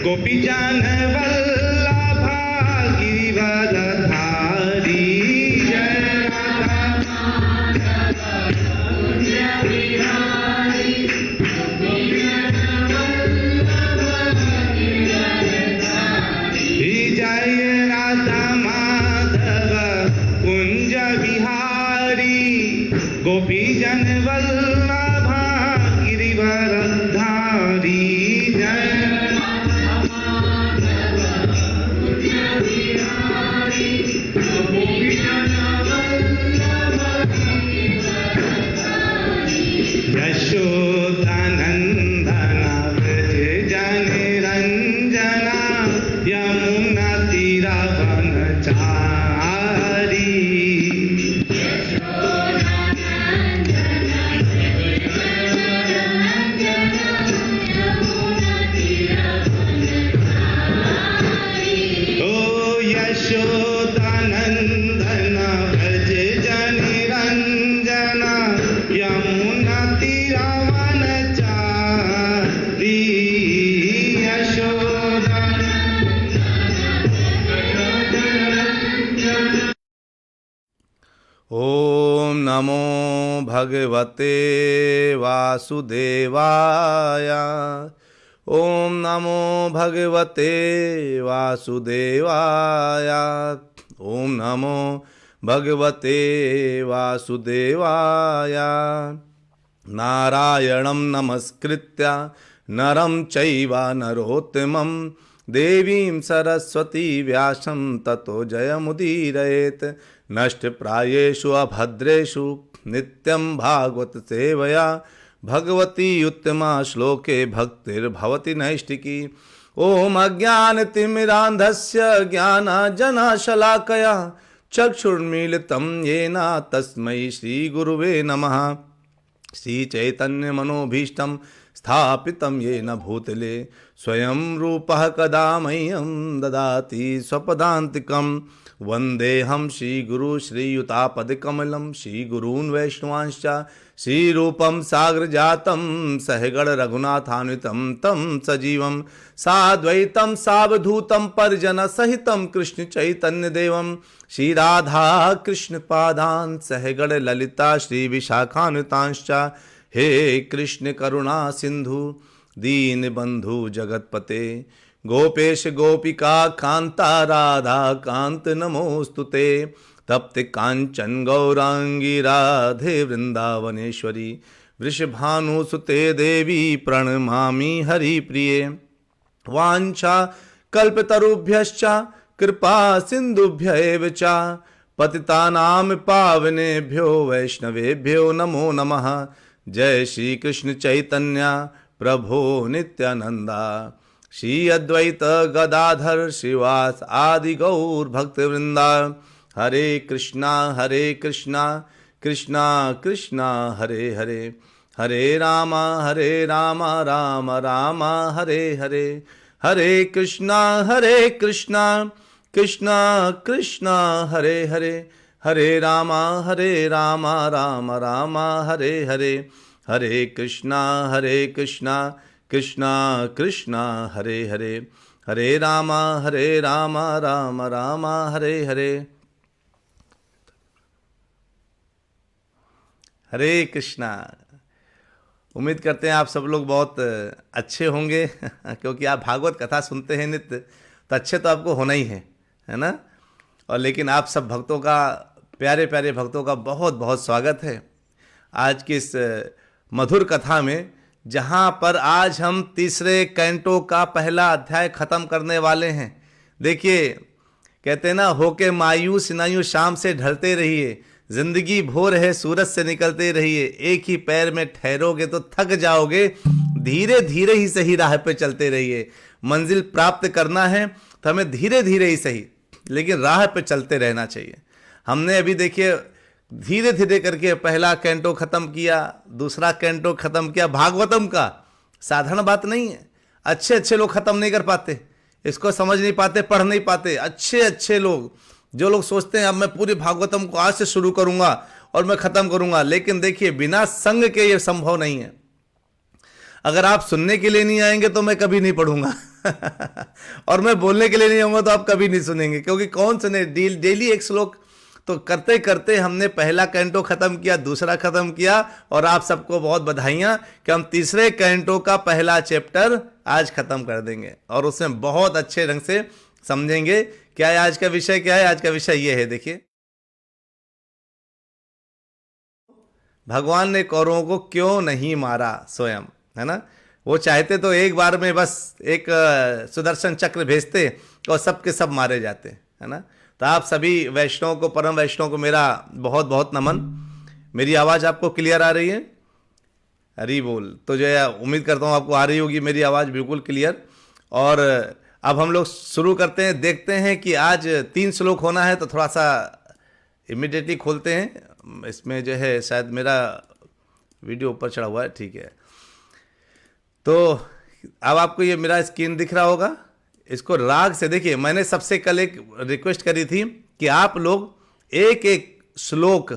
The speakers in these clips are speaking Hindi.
गोपीजन वल्लभा गिरिवरधारी जय राधा जय राधा माधव कुंज बिहारी गोपीजन वल्लभा गिरिवरधारी जय यशोदानंदन व्रज जन रंजना यमुना तीरावनचारी ओ यशोदानंदन व्रज जन रंजना यमुना तीरावनचारी यशोदा ओम नमो भगवते वासुदेवाय। ओम नमो भगवते वासुदेवाय। ओम नमो भगवते वासुदेवाय। नारायणं नमस्कृत्य नरं चैव नरोत्तमं देवीं सरस्वती व्यासं ततो जयमुदीरयेत्। नष्टप्रायेषु अभद्रेषु नित्यं भागवत सेवया भगवती उत्तमा श्लोके भक्तिर्भवति नैष्टिकी। ओम अज्ञानतिमिरान्धस्य ज्ञानाञ्जनशलाकया चक्षुर्मीलितं येन तस्मै श्रीगुरुवे नमः। श्रीचैतन्यमनोभीष्टं स्थापितं येन भूतले स्वयं रूपः कदा मह्यं ददाति स्वपदान्तिकम्। वन्देऽहं श्रीगुरु श्रीयुतापदकमलं श्रीगुरून् वैष्णवांश्च श्रीरूपं साग्रजातं सहगण रघुनाथान्वितं तं सजीवं साद्वैतं सावधूतं परिजनसहितं कृष्णचैतन्यदेवं श्रीराधा कृष्णपादान् सहगण ललिता श्रीविशाखान्वितांश्च। हे कृष्ण करुणा सिंधु दीनबंधु जगतपते गोपेश गोपिका कांता राधा कांत नमोस्तुते। तप्त कांचन गौरांगी राधे वृंदावनेश्वरी वृषभानुसुते देवी प्रणमामि हरिप्रिये। वाञ्छा कल्पतरुभ्यश्च कृपा सिन्धुभ्य एव च पतितानां पावनेभ्यो वैष्णवेभ्यो नमो नमः। जय श्री कृष्ण चैतन्य प्रभो नित्यानंदा श्री अद्वैत गदाधर श्रीवास आदि गौर भक्तवृंदा। हरे कृष्णा कृष्णा कृष्णा हरे हरे हरे राम राम राम हरे हरे। हरे कृष्णा कृष्णा कृष्णा हरे हरे हरे राम राम राम हरे हरे। हरे कृष्णा कृष्णा कृष्णा हरे हरे हरे राम राम राम हरे हरे। हरे कृष्णा। उम्मीद करते हैं आप सब लोग बहुत अच्छे होंगे क्योंकि आप भागवत कथा सुनते हैं नित्य, तो अच्छे तो आपको होना ही है ना। और लेकिन आप सब भक्तों का, प्यारे प्यारे भक्तों का बहुत बहुत स्वागत है आज की इस मधुर कथा में, जहाँ पर आज हम तीसरे कैंटो का पहला अध्याय ख़त्म करने वाले हैं। देखिए, कहते हैं ना, होके मायूस नायूस शाम से ढलते रहिए, जिंदगी भोर है सूरज से निकलते रहिए, एक ही पैर में ठहरोगे तो थक जाओगे, धीरे धीरे ही सही राह पे चलते रहिए। मंजिल प्राप्त करना है तो हमें धीरे धीरे ही सही, लेकिन राह पे चलते रहना चाहिए। हमने अभी देखिए धीरे धीरे करके पहला कैंटो खत्म किया, दूसरा कैंटो खत्म किया। भागवतम का साधारण बात नहीं है, अच्छे अच्छे लोग खत्म नहीं कर पाते, इसको समझ नहीं पाते, पढ़ नहीं पाते। अच्छे अच्छे लोग, जो लोग सोचते हैं अब मैं पूरी भागवतम को आज से शुरू करूंगा और मैं खत्म करूंगा, लेकिन देखिए बिना संग के ये संभव नहीं है। अगर आप सुनने के लिए नहीं आएंगे तो मैं कभी नहीं पढ़ूंगा और मैं बोलने के लिए नहीं आऊंगा तो आप कभी नहीं सुनेंगे, क्योंकि कौन सुने, डेली एक श्लोक तो करते करते हमने पहला कैंटो खत्म किया, दूसरा खत्म किया, और आप सबको बहुत बधाइयां कि हम तीसरे कैंटो का पहला चैप्टर आज खत्म कर देंगे और उसमें बहुत अच्छे ढंग से समझेंगे क्या है आज का विषय। क्या है आज का विषय? ये है, देखिए, भगवान ने कौरवों को क्यों नहीं मारा स्वयं, है ना। वो चाहते तो एक बार में बस एक सुदर्शन चक्र भेजते और सबके सब मारे जाते, है ना। तो आप सभी वैष्णव को, परम वैष्णव को मेरा बहुत बहुत नमन। मेरी आवाज़ आपको क्लियर आ रही है? हरी बोल। तो जो है उम्मीद करता हूँ आपको आ रही होगी मेरी आवाज़ बिल्कुल क्लियर। और अब हम लोग शुरू करते हैं, देखते हैं कि आज 3 श्लोक होना है, तो थोड़ा सा इमिडिएटली खोलते हैं। इसमें जो है शायद मेरा वीडियो ऊपर चढ़ा हुआ है, ठीक है। तो अब आपको ये मेरा स्क्रीन दिख रहा होगा, इसको राग से देखिए। मैंने सबसे कल एक रिक्वेस्ट करी थी कि आप लोग एक एक श्लोक,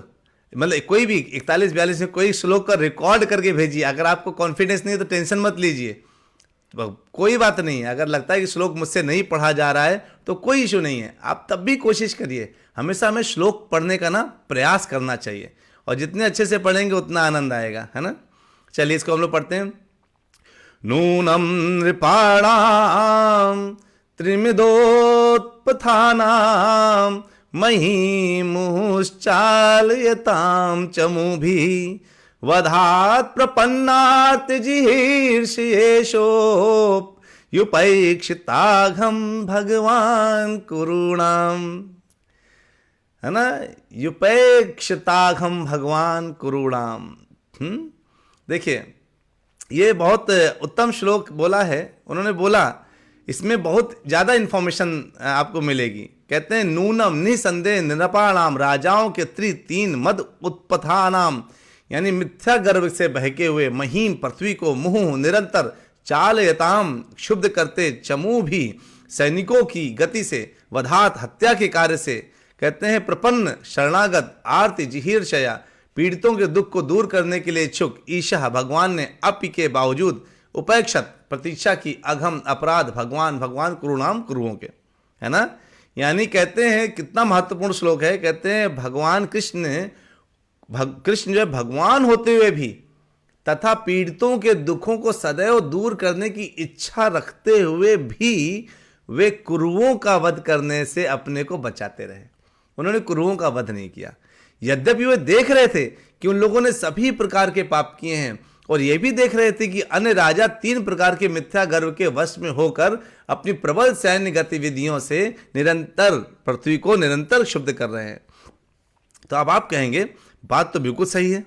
मतलब कोई भी 41-42 में कोई श्लोक का रिकॉर्ड करके भेजिए। अगर आपको कॉन्फिडेंस नहीं है तो टेंशन मत लीजिए, कोई बात नहीं है। अगर लगता है कि श्लोक मुझसे नहीं पढ़ा जा रहा है तो कोई इशू नहीं है, आप तब भी कोशिश करिए। हमेशा हमें श्लोक पढ़ने का ना प्रयास करना चाहिए, और जितने अच्छे से पढ़ेंगे उतना आनंद आएगा, है ना। चलिए इसको हम लोग पढ़ते हैं। नूनम नृपाणाम त्रिमिदोत्पथानाम महीमुश्चालयताम चमुभिः वधात् प्रपन्नात् जिहीर्षयेषोऽप्युपैक्षिताघं भगवान कुरूणाम, है ना। युपेक्षिताघम भगवान कुरूणाम। देखिए ये बहुत उत्तम श्लोक बोला है उन्होंने। बोला इसमें बहुत ज़्यादा इंफॉर्मेशन आपको मिलेगी। कहते हैं नूनम निसंदेह नृपाणाम, राजाओं के 3 मद उत्पथानाम, यानी मिथ्या गर्भ से बहके हुए, महीम पृथ्वी को मुहुः निरंतर, चालयताम क्षुब्ध करते, चमू भी सैनिकों की गति से, वधात हत्या के कार्य से। कहते हैं प्रपन्न शरणागत, आर्ति जिहीर्षया पीड़ितों के दुख को दूर करने के लिए इच्छुक, ईशा भगवान ने अपि के बावजूद उपेक्षत प्रतीक्षा की, अघम अपराध भगवान कुरुणाम कुरुओं के, है ना। यानी कहते हैं कितना महत्वपूर्ण श्लोक है। कहते हैं भगवान कृष्ण जो है भगवान होते हुए भी तथा पीड़ितों के दुखों को सदैव दूर करने की इच्छा रखते हुए भी वे कुरुओं का वध करने से अपने को बचाते रहे। उन्होंने कुरुओं का वध नहीं किया, यद्यपि वे देख रहे थे कि उन लोगों ने सभी प्रकार के पाप किए हैं, और यह भी देख रहे थे कि अन्य राजा 3 प्रकार के मिथ्या गर्व के वश में होकर अपनी प्रबल सैन्य गतिविधियों से निरंतर पृथ्वी को निरंतर क्षुब्ध कर रहे हैं। तो अब आप कहेंगे बात तो बिल्कुल सही है,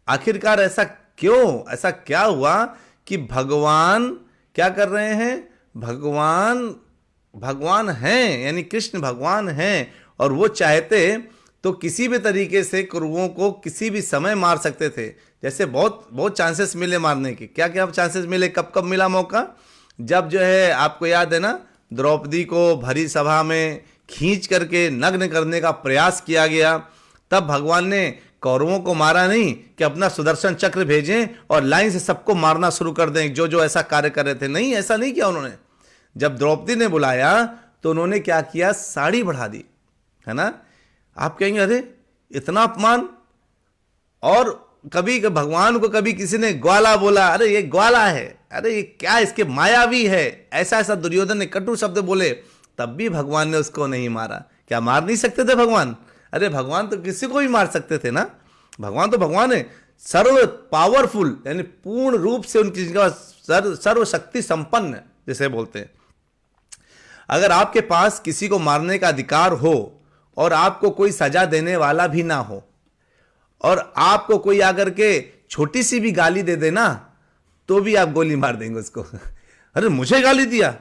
आखिरकार ऐसा क्यों, ऐसा क्या हुआ कि भगवान क्या कर रहे हैं? भगवान हैं, यानी कृष्ण भगवान हैं, और वो चाहते तो किसी भी तरीके से कुरुओं को किसी भी समय मार सकते थे। जैसे बहुत चांसेस मिले मारने के। क्या क्या चांसेस मिले, कब मिला मौका? जब जो है आपको याद है ना, द्रौपदी को भरी सभा में खींच करके नग्न करने का प्रयास किया गया, तब भगवान ने कौरवों को मारा नहीं कि अपना सुदर्शन चक्र भेजें और लाइन से सबको मारना शुरू कर दें जो ऐसा कार्य कर रहे थे। नहीं, ऐसा नहीं किया उन्होंने। जब द्रौपदी ने बुलाया तो उन्होंने क्या किया? साड़ी बढ़ा दी, है ना। आप कहेंगे अरे इतना अपमान, और कभी भगवान को कभी किसी ने ग्वाला बोला, अरे ये ग्वाला है, अरे ये क्या इसके मायावी है, ऐसा दुर्योधन ने कटु शब्द बोले, तब भी भगवान ने उसको नहीं मारा। क्या मार नहीं सकते थे भगवान? अरे भगवान तो किसी को भी मार सकते थे ना। भगवान तो भगवान है, सर्व पावरफुल, यानी पूर्ण रूप से उनकी सर्वशक्ति संपन्न जैसे बोलते हैं। अगर आपके पास किसी को मारने का अधिकार हो और आपको कोई सजा देने वाला भी ना हो, और आपको कोई आकर के छोटी सी भी गाली दे देना, तो भी आप गोली मार देंगे उसको। अरे मुझे गाली दिया,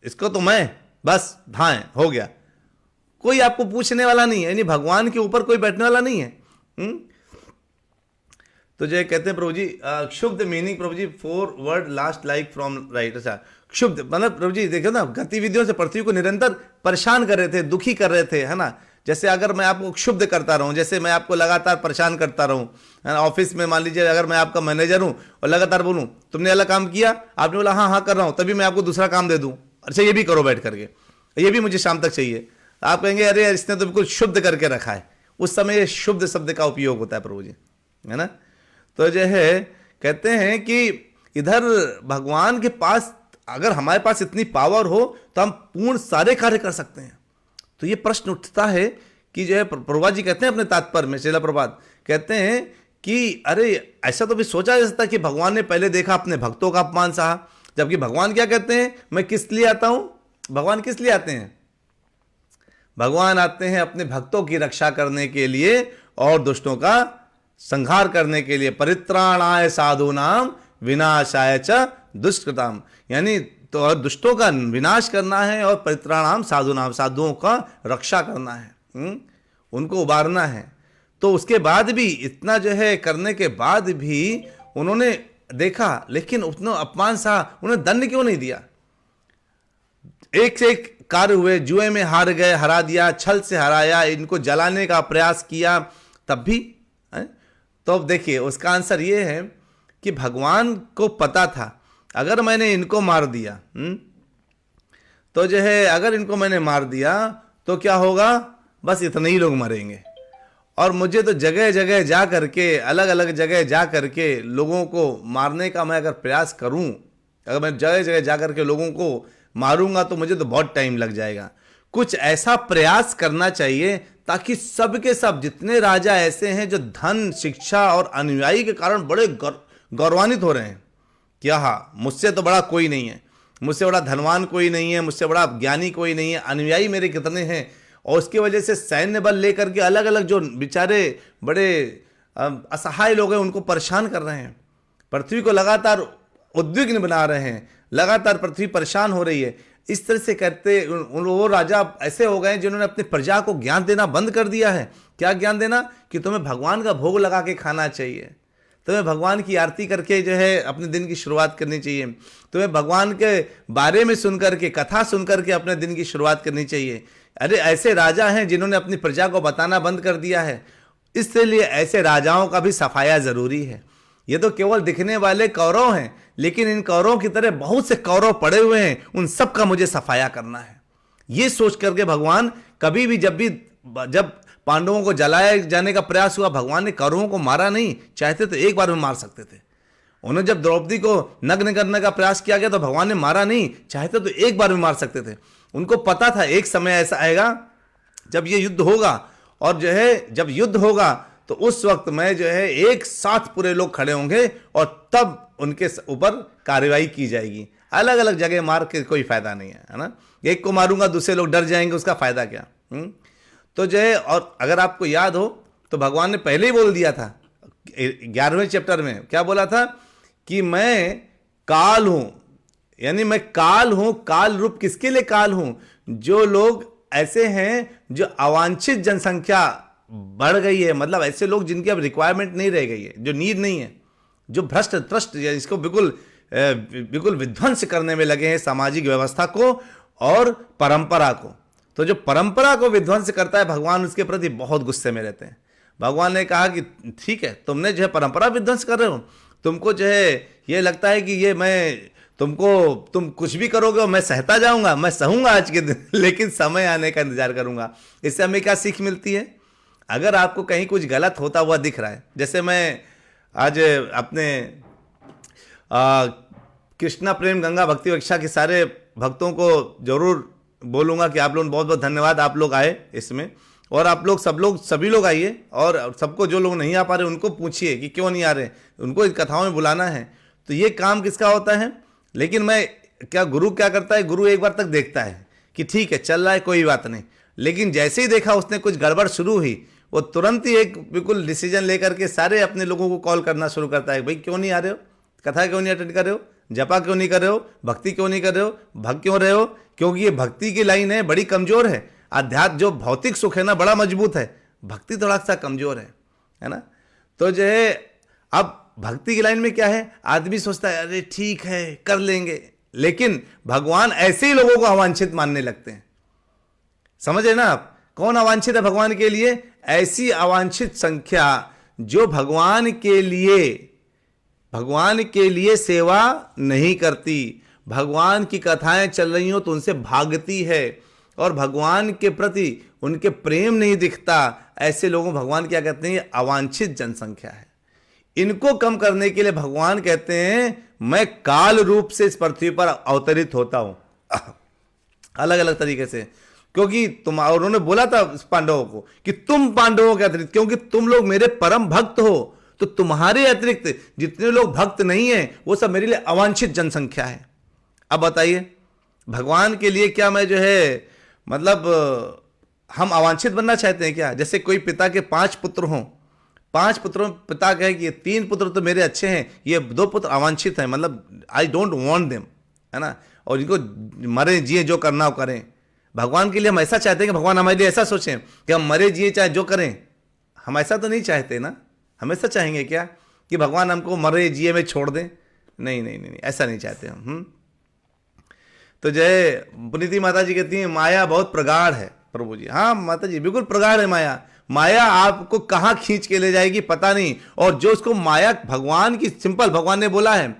इसको तो मैं बस धाएं हो गया, कोई आपको पूछने वाला नहीं है, यानी भगवान के ऊपर कोई बैठने वाला नहीं है। तो जो कहते हैं प्रभु जी, क्षुब्ध meaning Prabhu ji 4 word last like from right. अच्छा, क्षुब्ध मतलब प्रभु जी देखो ना, गतिविधियों से पृथ्वी को निरंतर परेशान कर रहे थे, दुखी कर रहे थे, है ना। जैसे अगर मैं आपको क्षुब्ध करता रहूं, जैसे मैं आपको लगातार परेशान करता रहूं, है ना, ऑफिस में मान लीजिए अगर मैं आपका मैनेजर हूं और लगातार बोलूं तुमने अलग काम किया, आपने बोला हाँ हाँ कर रहा हूं, तभी मैं आपको दूसरा काम दे दूं, अच्छा ये भी करो बैठ करके, ये भी मुझे शाम तक चाहिए, आप कहेंगे अरे यार इसने तो बिल्कुल शुद्ध करके रखा है। उस समय ये शुद्ध शब्द का उपयोग होता है प्रभु जी, है ना। तो जो है कहते हैं कि इधर भगवान के पास अगर हमारे पास इतनी पावर हो तो हम पूर्ण सारे कार्य कर सकते हैं। तो ये प्रश्न उठता है कि जो है प्रभुपाद जी कहते हैं अपने तात्पर्य में, श्रील प्रभुपाद कहते हैं कि अरे ऐसा तो भी सोचा जा सकता कि भगवान ने पहले देखा अपने भक्तों का अपमान सहा, जबकि भगवान क्या कहते हैं, मैं किस लिए आता हूं। भगवान किस लिए आते हैं? भगवान आते हैं अपने भक्तों की रक्षा करने के लिए और दुष्टों का संहार करने के लिए। परित्राणाय साधूनाम विनाशाय च दुष्कृताम, यानी तो दुष्टों का विनाश करना है और परित्राणाम साधूनाम, साधुओं का रक्षा करना है, उनको उबारना है। तो उसके बाद भी इतना जो है करने के बाद भी उन्होंने देखा, लेकिन उतना अपमान सहा, उन्हें दंड क्यों नहीं दिया? एक से एक कार्य हुए, जुए में हार गए, हरा दिया, छल से हराया, इनको जलाने का प्रयास किया, तब भी है? तो अब देखिए उसका आंसर ये है कि भगवान को पता था अगर मैंने इनको मार दिया, तो जो है अगर इनको मैंने मार दिया तो क्या होगा, बस इतने ही लोग मरेंगे। और मुझे तो जगह जगह जा करके, अलग अलग जगह जा करके लोगों को मारने का मैं अगर प्रयास करूं, अगर मैं जगह जगह जा करके लोगों को मारूंगा तो मुझे तो बहुत टाइम लग जाएगा। कुछ ऐसा प्रयास करना चाहिए ताकि सबके सब जितने राजा ऐसे हैं जो धन, शिक्षा और अनुयायी के कारण बड़े गौरवान्वित हो रहे हैं, क्या हाँ मुझसे तो बड़ा कोई नहीं है, मुझसे बड़ा धनवान कोई नहीं है, मुझसे बड़ा ज्ञानी कोई नहीं है, अनुयायी मेरे कितने हैं। और उसकी वजह से सैन्य बल लेकर के अलग अलग जो बेचारे बड़े असहाय लोग हैं उनको परेशान कर रहे हैं, पृथ्वी को लगातार उद्विग्न बना रहे हैं, लगातार पृथ्वी परेशान हो रही है। इस तरह से करते वो राजा ऐसे हो गए जिन्होंने अपनी प्रजा को ज्ञान देना बंद कर दिया है। क्या ज्ञान देना? कि तुम्हें भगवान का भोग लगा के खाना चाहिए, तुम्हें भगवान की आरती करके जो है अपने दिन की शुरुआत करनी चाहिए, तुम्हें भगवान के बारे में सुनकर के, कथा सुनकर के अपने दिन की शुरुआत करनी चाहिए। अरे ऐसे राजा हैं जिन्होंने अपनी प्रजा को बताना बंद कर दिया है, इसलिए ऐसे राजाओं का भी सफाया जरूरी है। ये तो केवल दिखने वाले कौरव हैं, लेकिन इन कौरवों की तरह बहुत से कौरव पड़े हुए हैं, उन सब का मुझे सफाया करना है। ये सोच करके भगवान कभी भी जब पांडवों को जलाए जाने का प्रयास हुआ, भगवान ने कौरवों को मारा नहीं, चाहते तो एक बार में मार सकते थे। उन्हें जब द्रौपदी को नग्न करने का प्रयास किया गया तो भगवान ने मारा नहीं, चाहते तो एक बार में मार सकते थे। उनको पता था एक समय ऐसा आएगा जब ये युद्ध होगा, और जो है जब युद्ध होगा तो उस वक्त में जो है एक साथ पूरे लोग खड़े होंगे और तब उनके ऊपर कार्रवाई की जाएगी। अलग अलग जगह मार के कोई फायदा नहीं है ना। एक को मारूंगा दूसरे लोग डर जाएंगे, उसका फायदा क्या? तो जो है, और अगर आपको याद हो तो भगवान ने पहले ही बोल दिया था 11वें चैप्टर में, क्या बोला था कि मैं काल हूं, यानी मैं काल हूं। काल रूप किसके लिए काल हूं? जो लोग ऐसे हैं जो अवांछित जनसंख्या बढ़ गई है, मतलब ऐसे लोग जिनकी अब रिक्वायरमेंट नहीं रह गई है, जो नीड नहीं है, जो भ्रष्ट त्रस्त, इसको बिल्कुल विध्वंस करने में लगे हैं सामाजिक व्यवस्था को और परंपरा को। तो जो परंपरा को विध्वंस करता है भगवान उसके प्रति बहुत गुस्से में रहते हैं। भगवान ने कहा कि ठीक है, तुमने जो है परंपरा विध्वंस कर रहे हो, तुमको जो है ये लगता है कि ये मैं तुम कुछ भी करोगे और मैं सहता जाऊंगा, मैं सहूंगा आज के दिन, लेकिन समय आने का इंतजार करूंगा। इससे हमें क्या सीख मिलती है? अगर आपको कहीं कुछ गलत होता हुआ दिख रहा है, जैसे मैं आज अपने कृष्णा प्रेम गंगा भक्ति कक्षा के सारे भक्तों को जरूर बोलूंगा कि आप लोग बहुत बहुत धन्यवाद, आप लोग आए इसमें, और आप लोग सभी लोग आइए, और सबको जो लोग नहीं आ पा रहे उनको पूछिए कि क्यों नहीं आ रहे, उनको इन कथाओं में बुलाना है। तो ये काम किसका होता है? लेकिन गुरु क्या करता है? गुरु एक बार तक देखता है कि ठीक है चल रहा है, कोई बात नहीं, लेकिन जैसे ही देखा उसने कुछ गड़बड़ शुरू हुई, वो तुरंत ही एक बिल्कुल डिसीजन लेकर के सारे अपने लोगों को कॉल करना शुरू करता है, भाई क्यों नहीं आ रहे हो, कथा क्यों नहीं अटेंड कर रहे हो, जपा क्यों नहीं कर रहे हो, भक्ति क्यों नहीं कर रहे हो, भग क्यों रहे हो? क्योंकि ये भक्ति की लाइन है, बड़ी कमजोर है। अध्यात्म जो भौतिक सुख है ना बड़ा मजबूत है, भक्ति थोड़ा सा कमजोर है ना। तो जो है अब भक्ति की लाइन में क्या है, आदमी सोचता है अरे ठीक है कर लेंगे, लेकिन भगवान ऐसे ही लोगों को अवांछित मानने लगते हैं। समझे ना आप? कौन अवांछित है भगवान के लिए? ऐसी अवांछित संख्या जो भगवान के लिए सेवा नहीं करती, भगवान की कथाएं चल रही हो तो उनसे भागती है और भगवान के प्रति उनके प्रेम नहीं दिखता, ऐसे लोगों भगवान क्या कहते हैं? ये अवांछित जनसंख्या है। इनको कम करने के लिए भगवान कहते हैं मैं काल रूप से इस पृथ्वी पर अवतरित होता हूं, अलग अलग तरीके से। क्योंकि तुम, और उन्होंने बोला था पांडवों को कि तुम पांडवों के अतिरिक्त, क्योंकि तुम लोग मेरे परम भक्त हो, तो तुम्हारे अतिरिक्त जितने लोग भक्त नहीं है वो सब मेरे लिए अवांछित जनसंख्या है। अब बताइए भगवान के लिए क्या मैं जो है मतलब हम अवांछित बनना चाहते हैं क्या? जैसे कोई पिता के 5 पुत्र हों, 5 पुत्रों पिता कहे कि ये 3 पुत्र तो मेरे अच्छे हैं, ये 2 पुत्र अवांछित हैं, मतलब आई डोंट वांट देम, है ना, और इनको मरे जिए जो करना हो करें। भगवान के लिए हम ऐसा चाहते हैं कि भगवान हमारे लिए ऐसा सोचें कि हम मरे जिए चाहे जो करें। हम ऐसा तो नहीं चाहते ना, हम ऐसा चाहेंगे क्या कि भगवान हमको मरे जिए में छोड़ दें? नहीं नहीं नहीं, ऐसा नहीं चाहते हम। तो जय पुनीति माता जी कहती हैं माया बहुत प्रगाढ़ है प्रभु जी। हाँ माता जी बिल्कुल प्रगाढ़ है माया। माया आपको कहाँ खींच के ले जाएगी पता नहीं। और जो उसको माया भगवान की, सिंपल भगवान ने बोला है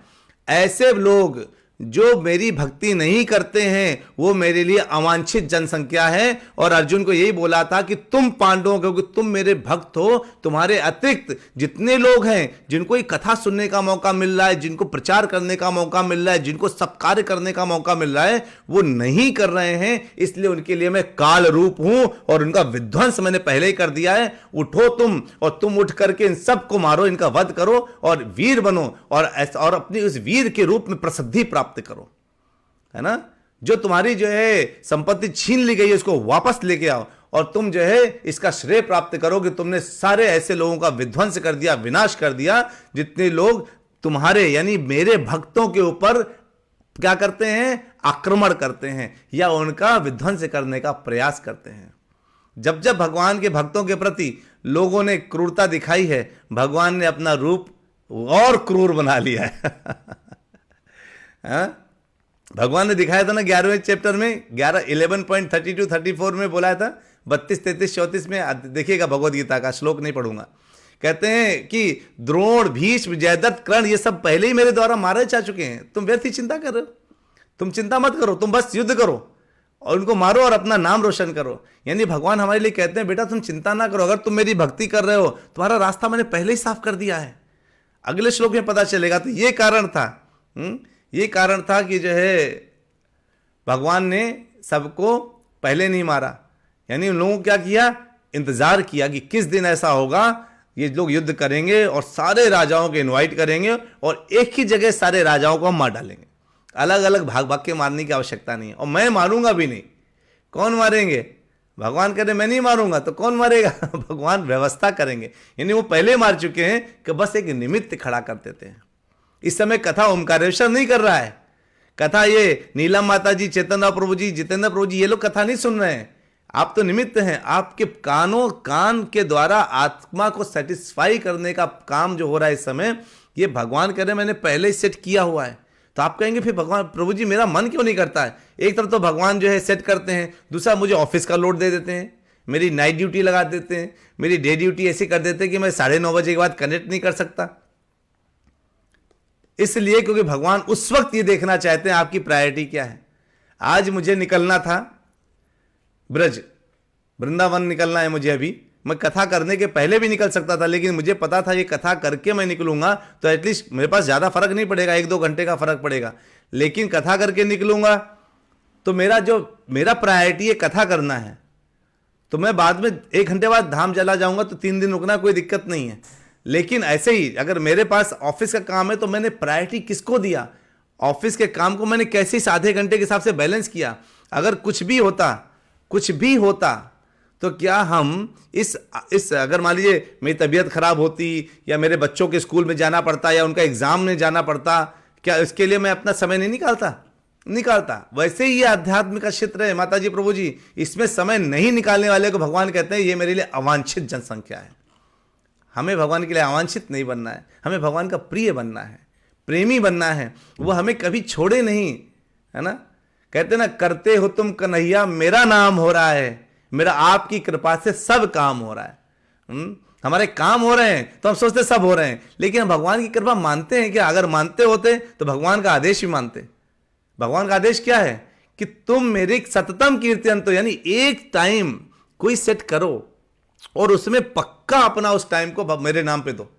ऐसे लोग जो मेरी भक्ति नहीं करते हैं वो मेरे लिए अवांछित जनसंख्या है। और अर्जुन को यही बोला था कि तुम पांडवों, क्योंकि तुम मेरे भक्त हो, तुम्हारे अतिरिक्त जितने लोग हैं जिनको ये कथा सुनने का मौका मिल रहा है, जिनको प्रचार करने का मौका मिल रहा है, जिनको सब कार्य करने का मौका मिल रहा है, वो नहीं कर रहे हैं। इसलिए उनके लिए मैं काल रूप हूं और उनका विध्वंस मैंने पहले ही कर दिया है। उठो तुम, और तुम उठ करके इन सबको मारो, इनका वध करो और वीर बनो और अपनी उस वीर के रूप में प्रसिद्धि प्राप्त करो, है ना। जो तुम्हारी जो है संपत्ति छीन ली गई है उसको वापस लेके आओ और तुम जो है इसका श्रेय प्राप्त करो कि तुमने सारे ऐसे लोगों का विध्वंस कर दिया, विनाश कर दिया, जितने लोग तुम्हारे यानी मेरे भक्तों के ऊपर क्या करते हैं? आक्रमण करते हैं या उनका विध्वंस करने का प्रयास करते हैं। जब जब भगवान के भक्तों के प्रति लोगों ने क्रूरता दिखाई है, भगवान ने अपना रूप और क्रूर बना लिया है। भगवान ने दिखाया था ना 11वें चैप्टर में 11.32-34 में बोला था, 32, 33, 34 में देखिएगा भगवद गीता का श्लोक नहीं पढ़ूंगा। कहते हैं कि द्रोण, भीष्म, जयद्रथ, कर्ण ये सब पहले ही मेरे द्वारा मारे जा चुके हैं, तुम व्यर्थ ही चिंता कर रहे हो। तुम चिंता मत करो, तुम बस युद्ध करो और उनको मारो और अपना नाम रोशन करो। यानी भगवान हमारे लिए कहते हैं बेटा तुम चिंता ना करो, अगर तुम मेरी भक्ति कर रहे हो तुम्हारा रास्ता मैंने पहले ही साफ कर दिया है। अगले श्लोक में पता चलेगा। तो ये कारण था, ये कारण था कि जो है भगवान ने सबको पहले नहीं मारा। यानी उन लोगों को क्या किया? इंतजार किया कि किस दिन ऐसा होगा ये लोग युद्ध करेंगे और सारे राजाओं को इनवाइट करेंगे और एक ही जगह सारे राजाओं को हम मार डालेंगे। अलग अलग भाग भाग के मारने की आवश्यकता नहीं है और मैं मारूंगा भी नहीं। कौन मारेंगे? भगवान कह रहे मैं नहीं मारूंगा तो कौन मारेगा? भगवान व्यवस्था करेंगे। यानी वो पहले मार चुके हैं कि बस एक निमित्त खड़ा कर देते हैं। इस समय कथा ओमकारेश्वर नहीं कर रहा है, कथा ये नीलम माता जी, चेतन प्रभु जी, जितेंद्र प्रभु जी ये लोग कथा नहीं सुन रहे हैं। आप तो निमित्त हैं। आपके कान के द्वारा आत्मा को सेटिस्फाई करने का काम जो हो रहा है इस समय, ये भगवान कह रहे हैं मैंने पहले ही सेट किया हुआ है। तो आप कहेंगे फिर भगवान प्रभु जी मेरा मन क्यों नहीं करता है? एक तरफ तो भगवान जो है सेट करते हैं, दूसरा मुझे ऑफिस का लोड दे देते हैं, मेरी नाइट ड्यूटी लगा देते हैं, मेरी डे ड्यूटी ऐसी कर देते हैं कि मैं 9:30 बजे के बाद कनेक्ट नहीं कर सकता। इसलिए क्योंकि भगवान उस वक्त ये देखना चाहते हैं आपकी प्रायोरिटी क्या है। आज मुझे निकलना था ब्रज, वृंदावन निकलना है मुझे। अभी मैं कथा करने के पहले भी निकल सकता था, लेकिन मुझे पता था ये कथा करके मैं निकलूंगा तो एटलीस्ट मेरे पास ज़्यादा फर्क नहीं पड़ेगा, 1-2 घंटे का फर्क पड़ेगा। लेकिन कथा करके निकलूंगा तो मेरा प्रायोरिटी है कथा करना है, तो मैं बाद में 1 घंटे बाद धाम चला जाऊंगा तो 3 दिन रुकना कोई दिक्कत नहीं है। लेकिन ऐसे ही अगर मेरे पास ऑफिस का काम है तो मैंने प्रायोरिटी किसको दिया? ऑफिस के काम को मैंने कैसे इस आधे घंटे के हिसाब से बैलेंस किया। अगर कुछ भी होता तो क्या हम इस अगर मान लीजिए मेरी तबीयत खराब होती या मेरे बच्चों के स्कूल में जाना पड़ता या उनका एग्जाम में जाना पड़ता, क्या इसके लिए मैं अपना समय नहीं निकालता? वैसे ही ये आध्यात्म का क्षेत्र है माता जी, प्रभु जी, इसमें समय नहीं निकालने वाले को भगवान कहते हैं ये मेरे लिए अवांछित जनसंख्या है। हमें भगवान के लिए अवांछित नहीं बनना है, हमें भगवान का प्रिय बनना है, प्रेमी बनना है। वो हमें कभी छोड़े नहीं, है ना। कहते ना करते हो तुम कन्हैया मेरा नाम हो रहा है, मेरा आपकी कृपा से सब काम हो रहा है। हमारे काम हो रहे हैं तो हम सोचते सब हो रहे हैं, लेकिन हम भगवान की कृपा मानते हैं क्या? अगर मानते होते तो भगवान का आदेश भी मानते। भगवान का आदेश क्या है कि तुम मेरी सततम कीर्तन, तो यानी एक टाइम कोई सेट करो और उसमें पक्का अपना उस टाइम को मेरे नाम पे दो।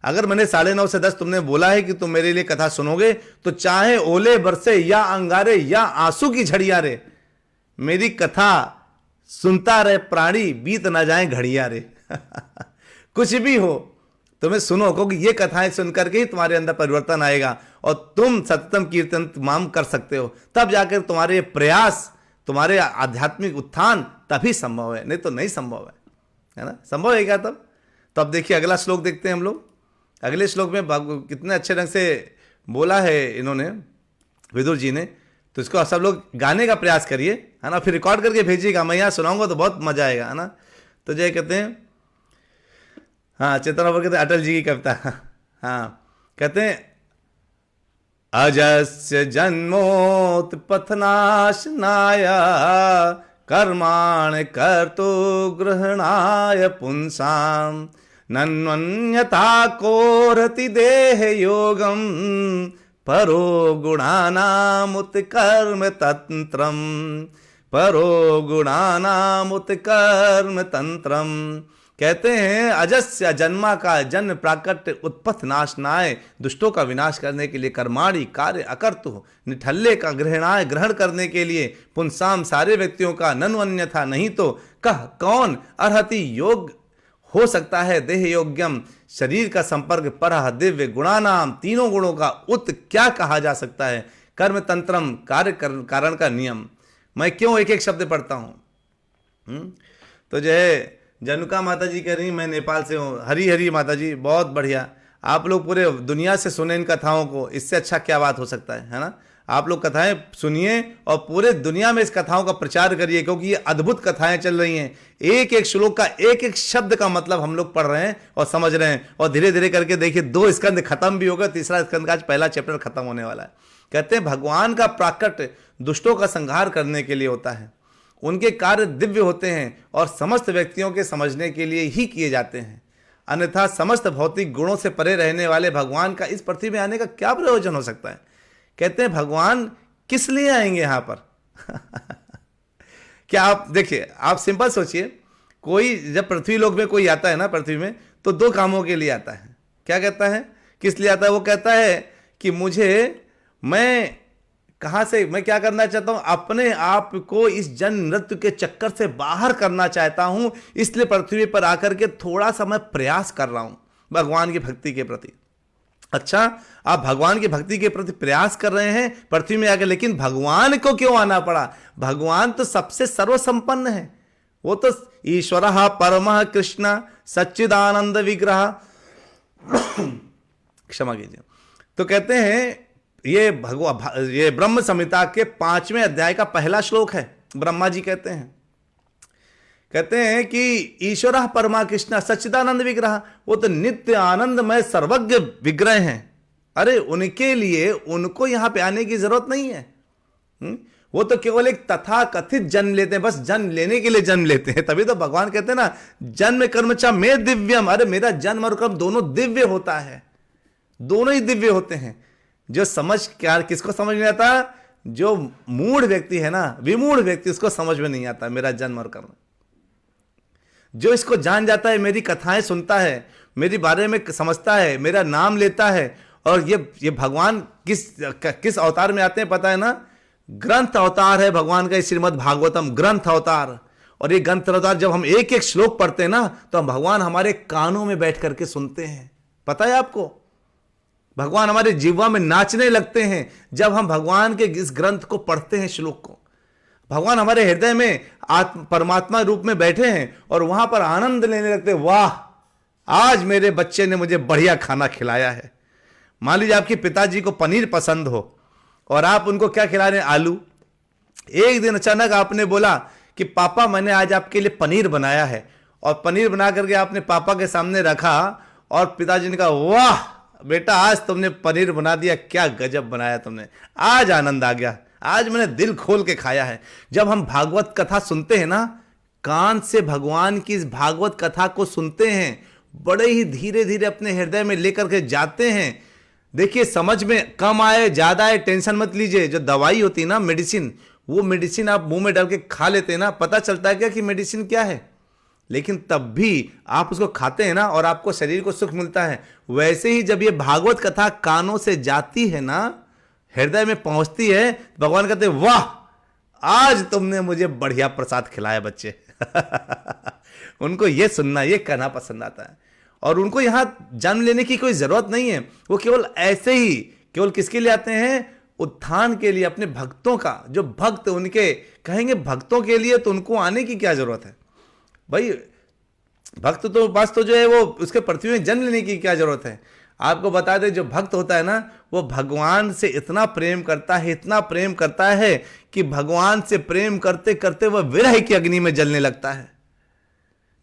अगर मैंने 9:30 से 10 तुमने बोला है कि तुम मेरे लिए कथा सुनोगे, तो चाहे ओले बरसे या अंगारे या आंसू की झड़िया रे, मेरी कथा सुनता रहे प्राणी, बीत ना जाए घड़िया रे। कुछ भी हो तुम्हें सुनो, क्योंकि ये कथाएं सुनकर के ही तुम्हारे अंदर परिवर्तन आएगा और तुम सततम कीर्तन तमाम कर सकते हो। तब जाकर तुम्हारे प्रयास, तुम्हारे आध्यात्मिक उत्थान तभी संभव है, नहीं तो नहीं संभव है ना? संभव है क्या तब? तो अब देखिए अगला श्लोक देखते हैं हम लोग। अगले श्लोक में कितने अच्छे ढंग से बोला है इन्होंने, विदुर जी ने। तो इसको सब लोग गाने का प्रयास करिए, है ना, फिर रिकॉर्ड करके भेजिएगा। मैं यहाँ सुनाऊंगा तो बहुत मजा आएगा, है ना। तो जय कहते हैं, हाँ चेतना पर कहते हैं अटल जी की कविता, हाँ कहते हैं, अजस्य जन्मोत्पथनाशनाय कर्माण कर्तु गृहणाय पुंसाम नन्वन्यथा कोरति देह योगम परो गुणानामुत्कर्म तंत्रम, परो गुणानामुत्कर्म तंत्रम। कहते हैं अजस्य जन्मा का जन्म प्राकट्य उत्पथ नाशनाय, दुष्टों का विनाश करने के लिए, कर्माणि कार्य अकर्तु निठल्ले का ग्रहणाय ग्रहण करने के लिए, पुंसाम सारे व्यक्तियों का, नन्वन्यथा नहीं तो, कह कौन अर्हति योग हो सकता है, देह योग्यम शरीर का संपर्क, परह दिव्य गुणानाम तीनों गुणों का, उत क्या कहा जा सकता है, कर्म तंत्रम कार्य कारण का नियम। मैं क्यों एक एक शब्द पढ़ता हूं? तो जो है जनुका माता जी कह रही, मैं नेपाल से हूँ। हरी हरी माता जी, बहुत बढ़िया। आप लोग पूरे दुनिया से सुने इन कथाओं को, इससे अच्छा क्या बात हो सकता है ना। आप लोग कथाएं सुनिए और पूरे दुनिया में इस कथाओं का प्रचार करिए, क्योंकि ये अद्भुत कथाएं चल रही हैं। एक एक श्लोक का एक एक शब्द का मतलब हम लोग पढ़ रहे हैं और समझ रहे हैं, और धीरे धीरे करके देखिए 2 स्कंद खत्म भी होगा, तीसरा स्कंद का आज पहला चैप्टर खत्म होने वाला है। कहते हैं भगवान का प्राकट्य दुष्टों का संहार करने के लिए होता है, उनके कार्य दिव्य होते हैं और समस्त व्यक्तियों के समझने के लिए ही किए जाते हैं। अन्यथा समस्त भौतिक गुणों से परे रहने वाले भगवान का इस पृथ्वी में आने का क्या प्रयोजन हो सकता है। कहते हैं भगवान किस लिए आएंगे यहां पर? क्या आप देखिए, आप सिंपल सोचिए, कोई जब पृथ्वी लोक में कोई आता है ना पृथ्वी में, तो 2 कामों के लिए आता है। क्या कहता है, किस लिए आता है? वो कहता है कि मैं कहां से, मैं क्या करना चाहता हूं, अपने आप को इस जन्म मृत्यु के चक्कर से बाहर करना चाहता हूं, इसलिए पृथ्वी पर आकर के थोड़ा सा मैं प्रयास कर रहा हूं भगवान की भक्ति के प्रति। अच्छा, आप भगवान की भक्ति के प्रति प्रयास कर रहे हैं पृथ्वी में आकर, लेकिन भगवान को क्यों आना पड़ा? भगवान तो सबसे सर्वसंपन्न है, वो तो ईश्वरः परमः कृष्ण सच्चिदानंद विग्रह। क्षमा कीजिए। तो कहते हैं ये ब्रह्म संहिता के 5वें अध्याय का पहला श्लोक है। ब्रह्मा जी कहते हैं कि ईश्वरः परमा कृष्ण सच्चिदानंद विग्रह, वो तो नित्य आनंदमय सर्वज्ञ विग्रह हैं। अरे उनके लिए, उनको यहां पे आने की जरूरत नहीं है। वो तो केवल एक तथा कथित जन्म लेते हैं, बस जन्म लेने के लिए जन्म लेते हैं। तभी तो भगवान कहते हैं ना, जन्म कर्म चा में दिव्यम। अरे मेरा जन्म और कर्म दोनों दिव्य होता है, दोनों ही दिव्य होते हैं। जो समझ क्या, किसको समझ नहीं आता? जो मूढ़ व्यक्ति है ना, विमूढ़ व्यक्ति, उसको समझ में नहीं आता मेरा जन्म और कर्म। जो इसको जान जाता है, मेरी कथाएं सुनता है, मेरे बारे में समझता है, मेरा नाम लेता है, और ये भगवान किस अवतार में आते हैं पता है ना? ग्रंथ अवतार है भगवान का, श्रीमद् भागवतम ग्रंथ अवतार। और ये ग्रंथ अवतार जब हम एक एक श्लोक पढ़ते हैं ना, तो हम भगवान हमारे कानों में बैठ करके सुनते हैं। पता है आपको, भगवान हमारे जीवा में नाचने लगते हैं जब हम भगवान के इस ग्रंथ को पढ़ते हैं, श्लोक को। भगवान हमारे हृदय में परमात्मा रूप में बैठे हैं और वहां पर आनंद लेने लगते हैं। वाह, आज मेरे बच्चे ने मुझे बढ़िया खाना खिलाया है। मान लीजिए आपके पिताजी को पनीर पसंद हो और आप उनको क्या खिला रहे हैं? आलू। एक दिन अचानक आपने बोला कि पापा मैंने आज आपके लिए पनीर बनाया है, और पनीर बना करके आपने पापा के सामने रखा, और पिताजी ने कहा वाह बेटा आज तुमने पनीर बना दिया, क्या गजब बनाया तुमने, आज आनंद आ गया, आज मैंने दिल खोल के खाया है। जब हम भागवत कथा सुनते हैं ना, कान से भगवान की इस भागवत कथा को सुनते हैं, बड़े ही धीरे धीरे अपने हृदय में लेकर के जाते हैं। देखिए, समझ में कम आए ज्यादा आए टेंशन मत लीजिए। जो दवाई होती है ना, मेडिसिन, वो मेडिसिन आप मुंह में डाल के खा लेते हैं ना, पता चलता है क्या कि मेडिसिन क्या है, लेकिन तब भी आप उसको खाते हैं ना और आपको शरीर को सुख मिलता है। वैसे ही जब ये भागवत कथा कानों से जाती है ना, हृदय में पहुंचती है, भगवान कहते हैं वाह, आज तुमने मुझे बढ़िया प्रसाद खिलाया बच्चे। उनको ये सुनना, ये कहना पसंद आता है, और उनको यहां जन्म लेने की कोई जरूरत नहीं है। वो केवल ऐसे ही, केवल किसके लिए आते हैं? उत्थान के लिए, अपने भक्तों का। जो भक्त उनके कहेंगे भक्तों के लिए, तो उनको आने की क्या जरूरत है भाई? भक्त तो बस तो जो है वो उसके पृथ्वी में जन्म लेने की क्या जरूरत है? आपको बता दें, जो भक्त होता है ना, वो भगवान से इतना प्रेम करता है, इतना प्रेम करता है कि भगवान से प्रेम करते करते वह विरह की अग्नि में जलने लगता है।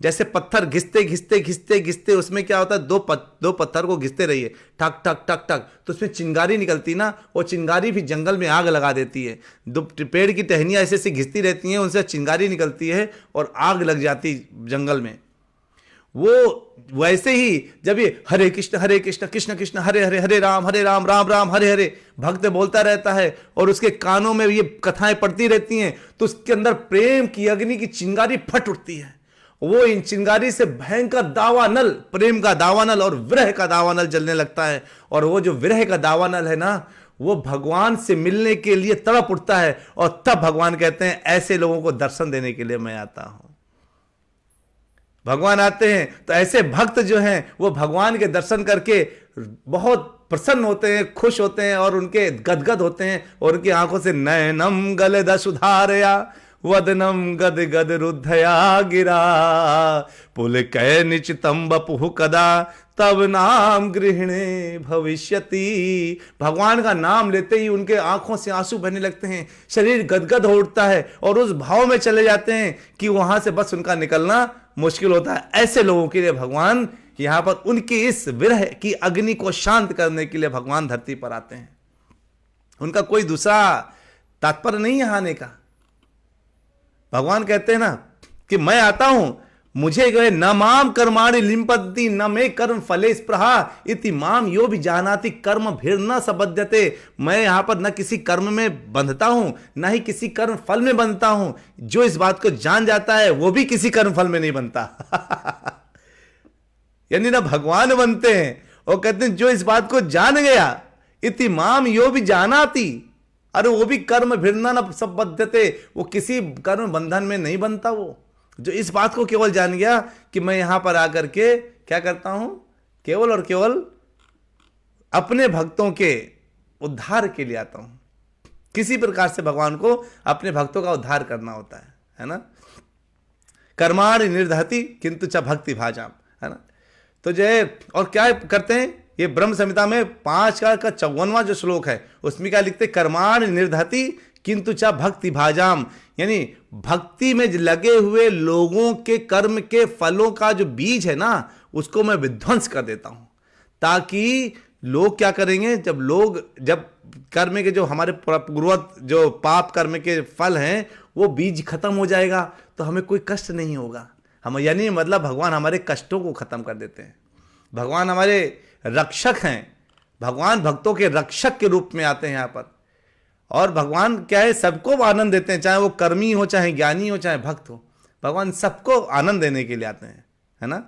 जैसे पत्थर घिसते घिसते घिसते घिसते, उसमें क्या होता है, दो पत्थर को घिसते रहिए, ठक ठक ठक ठक, तो उसमें चिंगारी निकलती ना, वो चिंगारी भी जंगल में आग लगा देती है। दो पेड़ की टहनियां ऐसे ऐसे घिसती रहती हैं, उनसे चिंगारी निकलती है और आग लग जाती जंगल में। वो वैसे ही जब ये हरे कृष्ण कृष्ण कृष्ण हरे हरे, हरे राम राम राम हरे हरे भक्त बोलता रहता है, और उसके कानों में ये कथाएं पड़ती रहती हैं, तो उसके अंदर प्रेम की अग्नि की चिंगारी फट उठती है। वो इन चिंगारी से भयंकर दावानल, प्रेम का दावानल और विरह का दावानल जलने लगता है। और वो जो विरह का दावानल है ना, वो भगवान से मिलने के लिए तड़प उठता है, और तब भगवान कहते हैं ऐसे लोगों को दर्शन देने के लिए मैं आता हूं। भगवान आते हैं तो ऐसे भक्त जो हैं वो भगवान के दर्शन करके बहुत प्रसन्न होते हैं, खुश होते हैं, और उनके गदगद होते हैं, और उनकी आंखों से नयनम गलद सुधारया वदनम गद गद रुद्धया गिरा पुल कै निचितम बपुहु कदा तब नाम गृहिणे भविष्यति। भगवान का नाम लेते ही उनके आंखों से आंसू बहने लगते हैं, शरीर गदगद हो उठता है, और उस भाव में चले जाते हैं कि वहां से बस उनका निकलना मुश्किल होता है। ऐसे लोगों के लिए भगवान यहां पर उनकी इस विरह की अग्नि को शांत करने के लिए भगवान धरती पर आते हैं। उनका कोई दूसरा तात्पर्य नहीं है आने का। भगवान कहते हैं ना कि मैं आता हूं, मुझे गए न माम कर्माणि लिंपति न मे कर्म फले स्पृहा इति माम यो भी जानाति कर्म भीर न सबध्यते। मैं यहां पर न किसी कर्म में बंधता हूं, न ही किसी कर्म फल में बंधता हूं। जो इस बात को जान जाता है वो भी किसी कर्म फल में नहीं बनता। यानी ना भगवान बनते हैं, और कहते हैं जो इस बात को जान गया, इति माम यो भी जानाति, अरे वो भी कर्म भिन्ना न सब बद्धते, वो किसी कर्म बंधन में नहीं बनता। वो जो इस बात को केवल जान गया कि मैं यहां पर आकर के क्या करता हूं, केवल और केवल अपने भक्तों के उद्धार के लिए आता हूं। किसी प्रकार से भगवान को अपने भक्तों का उद्धार करना होता है ना। कर्माणि निर्दहति किंतु च भक्ति भाजाम, है ना। तो जो है, और क्या करते हैं, ये ब्रह्म संहिता में 5 का 54वां जो श्लोक है, उसमें क्या लिखते, कर्माणि निर्दहति किंतु च भक्ति भाजाम, यानी भक्ति में लगे हुए लोगों के कर्म के फलों का जो बीज है ना, उसको मैं विध्वंस कर देता हूं, ताकि लोग क्या करेंगे, जब कर्म के जो हमारे पूर्वत जो पाप कर्म के फल हैं वो बीज खत्म हो जाएगा, तो हमें कोई कष्ट नहीं होगा। हम यानी मतलब भगवान हमारे कष्टों को खत्म कर देते हैं। भगवान हमारे रक्षक हैं, भगवान भक्तों के रक्षक के रूप में आते हैं यहाँ पर। और भगवान क्या है, सबको आनंद देते हैं, चाहे वो कर्मी हो, चाहे ज्ञानी हो, चाहे भक्त हो। भगवान सबको आनंद देने के लिए आते हैं, है ना।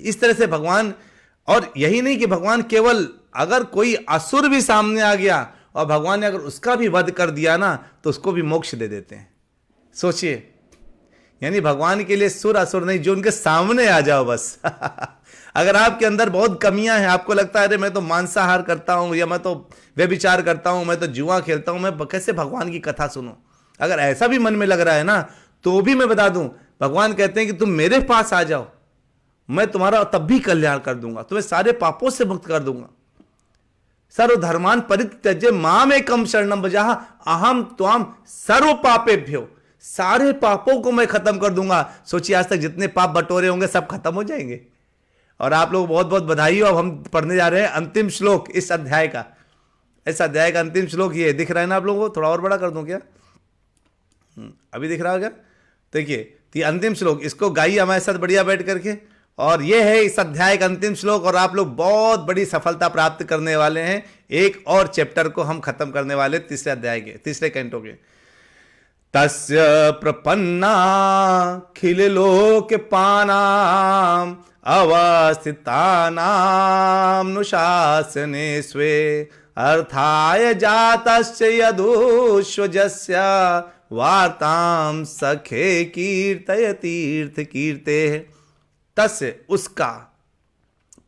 इस तरह से भगवान, और यही नहीं कि भगवान केवल, अगर कोई असुर भी सामने आ गया और भगवान ने अगर उसका भी वध कर दिया ना, तो उसको भी मोक्ष दे देते हैं। सोचिए, यानी भगवान के लिए सुर असुर नहीं, जो उनके सामने आ जाओ बस। अगर आपके अंदर बहुत कमियां हैं, आपको लगता है अरे मैं तो मांसाहार करता हूं, या मैं तो व्यभिचार करता हूं, मैं तो जुआ खेलता हूं, मैं कैसे भगवान की कथा सुनूं, अगर ऐसा भी मन में लग रहा है ना, तो भी मैं बता दूं, भगवान कहते हैं कि तुम मेरे पास आ जाओ, मैं तुम्हारा तब भी कल्याण कर दूंगा, तुम्हें सारे पापों से मुक्त कर दूंगा। सर्वधर्मान परित्यज्य मामेकम शरणम व्रजः अहम त्वाम सर्व पापेभ्यो, सारे पापों को मैं खत्म कर दूंगा। सोचिए, आज तक जितने पाप बटोरे होंगे सब खत्म हो जाएंगे। और आप लोग बहुत बहुत बधाई हो। अब हम पढ़ने जा रहे हैं अंतिम श्लोक इस अध्याय का। इस अध्याय का अंतिम श्लोक ये दिख रहा है ना आप लोगों को, थोड़ा और बड़ा कर दूं क्या? अभी दिख रहा होगा? देखिए, तो ये अंतिम श्लोक, इसको गाइए हमारे साथ बढ़िया बैठ करके। और ये है इस अध्याय का अंतिम श्लोक, और आप लोग बहुत बड़ी सफलता प्राप्त करने वाले हैं। एक और चैप्टर को हम खत्म करने वाले तीसरे अध्याय के, तीसरे कैंटो के। तस्य प्रपन्ना खिल लोक पानाम अवस्थितानाम नुशासने स्वे अर्थाय जातस्य यदुष्वजस्य वार्ताम सखे कीर्तय तीर्थ कीर्ते। तस्य उसका,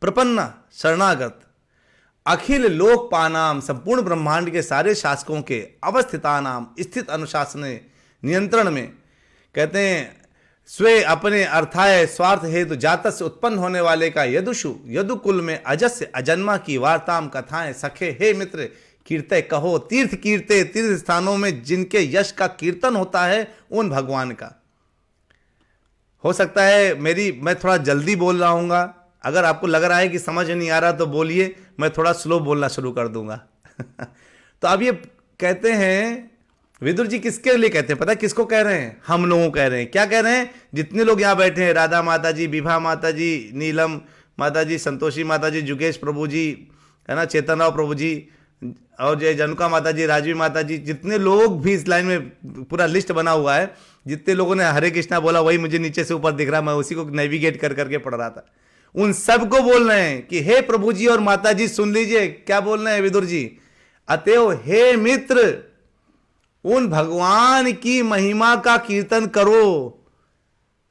प्रपन्ना शरणागत, अखिल लोकपानाम संपूर्ण ब्रह्मांड के सारे शासकों के, अवस्थितानाम स्थित अनुशासने नियंत्रण में, कहते हैं स्वे अपने, अर्थाय स्वार्थ हेतु, जातस से उत्पन्न होने वाले का, यदुषु यदुकुल में, अजस्य अजन्मा की, वार्ताम कथाएं, सखे हे मित्र, कीर्तय कहो, तीर्थ कीर्ते, तीर्थ स्थानों में जिनके यश का कीर्तन होता है उन भगवान का। हो सकता है मैं थोड़ा जल्दी बोल रहा हूँगा, अगर आपको लग रहा है कि समझ नहीं आ रहा तो बोलिए, मैं थोड़ा स्लो बोलना शुरू कर दूंगा। तो अब ये कहते हैं विदुर जी किसके लिए कहते हैं, पता है किसको कह रहे हैं? हम लोगों कह रहे हैं। क्या कह रहे हैं? जितने लोग यहाँ बैठे हैं, राधा माता जी, विभा माता जी, नीलम माता जी, संतोषी माता जी, जुगेश प्रभु जी, है ना, चेतन राव प्रभु जी, और जय जनुका माता जी, राजवी माता जी, जितने लोग भी इस लाइन में, पूरा लिस्ट बना हुआ है, जितने लोगों ने हरे कृष्णा बोला वही मुझे नीचे से ऊपर दिख रहा, मैं उसी को नेविगेट कर करके पढ़ रहा था। उन सबको बोल रहे हैं कि हे प्रभु जी और माता जी सुन लीजिए क्या बोल रहे हैं विदुर जी। अतएव हे मित्र, उन भगवान की महिमा का कीर्तन करो,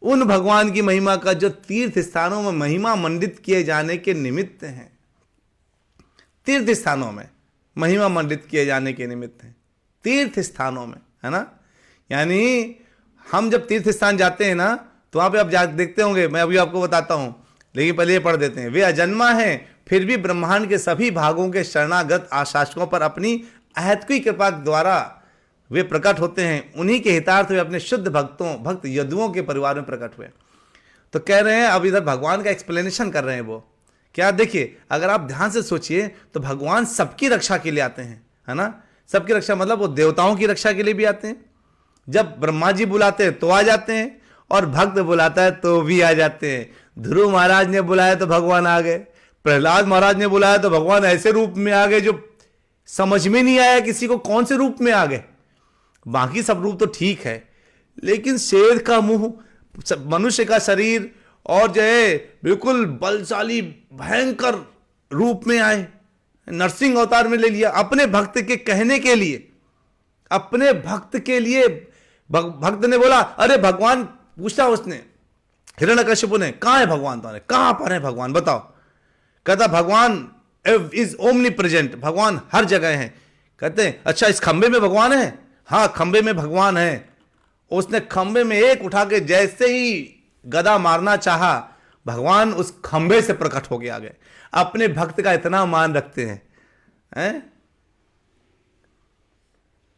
उन भगवान की महिमा का जो तीर्थ स्थानों में महिमा मंडित किए जाने के निमित्त हैं, तीर्थ स्थानों में महिमा मंडित किए जाने के निमित्त हैं, तीर्थ स्थानों में, है ना। यानी हम जब तीर्थ स्थान जाते हैं ना, तो वहां पे आप देखते होंगे, मैं अभी आपको बताता हूं, लेकिन पहले ये पढ़ देते हैं। वे अजन्मा हैं, फिर भी ब्रह्मांड के सभी भागों के शरणागत आशासकों पर अपनी अहेतुकी कृपा द्वारा वे प्रकट होते हैं। उन्हीं के हितार्थ वे अपने शुद्ध भक्त यदुओं के परिवार में प्रकट हुए। तो कह रहे हैं, अब इधर भगवान का एक्सप्लेनेशन कर रहे हैं वो। क्या, देखिए, अगर आप ध्यान से सोचिए तो भगवान सबकी रक्षा के लिए आते हैं, है ना। सबकी रक्षा मतलब वो देवताओं की रक्षा के लिए भी आते हैं। जब ब्रह्मा जी बुलाते हैं तो आ जाते हैं, और भक्त बुलाता है तो भी आ जाते हैं। ध्रुव महाराज ने बुलाया तो भगवान आ गए, प्रहलाद महाराज ने बुलाया तो भगवान ऐसे रूप में आ गए जो समझ में नहीं आया किसी को कौन से रूप में आ गए। बाकी सब रूप तो ठीक है, लेकिन शेर का मुंह, मनुष्य का शरीर, और जो है बिल्कुल बलशाली भयंकर रूप में आए, नरसिंह अवतार में ले लिया अपने भक्त के कहने के लिए। अपने भक्त के लिए भक्त ने बोला, अरे भगवान, पूछा उसने हिरण्यकश्यप ने, कहां है भगवान तुम्हारे, कहां पर है भगवान बताओ। कहता भगवान इज ओमनी प्रेजेंट, भगवान हर जगह है। कहते हैं अच्छा इस खंबे में भगवान है? हाँ खंबे में भगवान है। उसने खंबे में एक उठा के जैसे ही गदा मारना चाहा, भगवान उस खंबे से प्रकट हो गया आ गए। अपने भक्त का इतना मान रखते हैं?